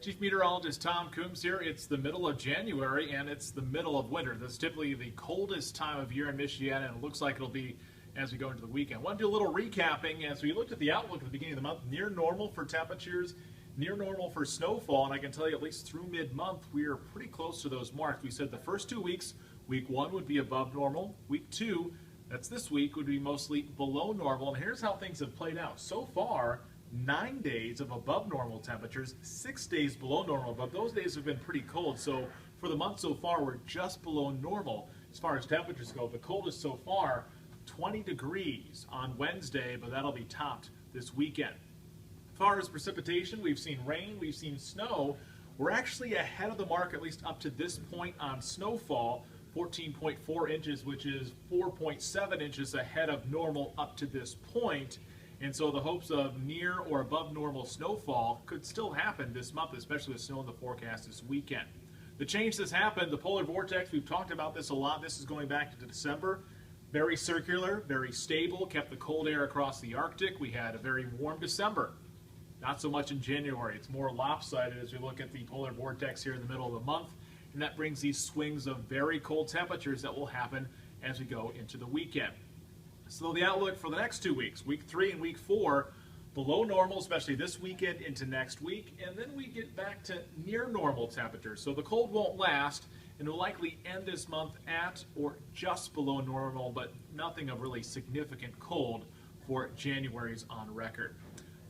Chief Meteorologist Tom Coombs here. It's the middle of January and it's the middle of winter. This is typically the coldest time of year in Michigan, and it looks like it'll be as we go into the weekend. I want to do a little recapping as we looked at the outlook at the beginning of the month. Near normal for temperatures, near normal for snowfall, and I can tell you at least through mid-month we are pretty close to those marks. We said the first 2 weeks, week 1 would be above normal, week 2, that's this week, would be mostly below normal, and here's how things have played out. So far, 9 days of above normal temperatures, 6 days below normal, but those days have been pretty cold. So for the month so far, we're just below normal as far as temperatures go. The coldest so far, 20 degrees on Wednesday, but that'll be topped this weekend. As far as precipitation, we've seen rain, we've seen snow. We're actually ahead of the mark, at least up to this point, on snowfall, 14.4 inches, which is 4.7 inches ahead of normal up to this point. And so the hopes of near or above normal snowfall could still happen this month, especially with snow in the forecast this weekend. The change that's happened, the polar vortex, we've talked about this a lot. This is going back to December. Very circular, very stable, kept the cold air across the Arctic. We had a very warm December. Not so much in January. It's more lopsided as we look at the polar vortex here in the middle of the month. And that brings these swings of very cold temperatures that will happen as we go into the weekend. So the outlook for the next 2 weeks, week 3 and week 4, below normal, especially this weekend into next week, and then we get back to near normal temperatures. So the cold won't last, and will likely end this month at or just below normal, but nothing of really significant cold for January's on record.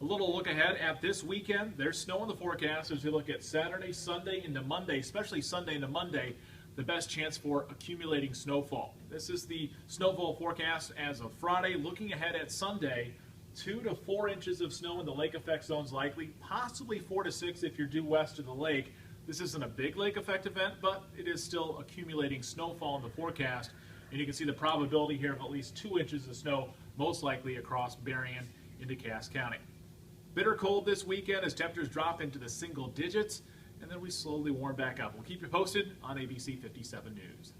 A little look ahead at this weekend. There's snow in the forecast as we look at Saturday, Sunday into Monday, especially Sunday into Monday, the best chance for accumulating snowfall. This is the snowfall forecast as of Friday. Looking ahead at Sunday, 2 to 4 inches of snow in the lake effect zones likely, possibly 4 to 6 if you're due west of the lake. This isn't a big lake effect event, but it is still accumulating snowfall in the forecast. And you can see the probability here of at least 2 inches of snow, most likely across Berrien into Cass County. Bitter cold this weekend as temperatures drop into the single digits, and then we slowly warm back up. We'll keep you posted on ABC 57 News.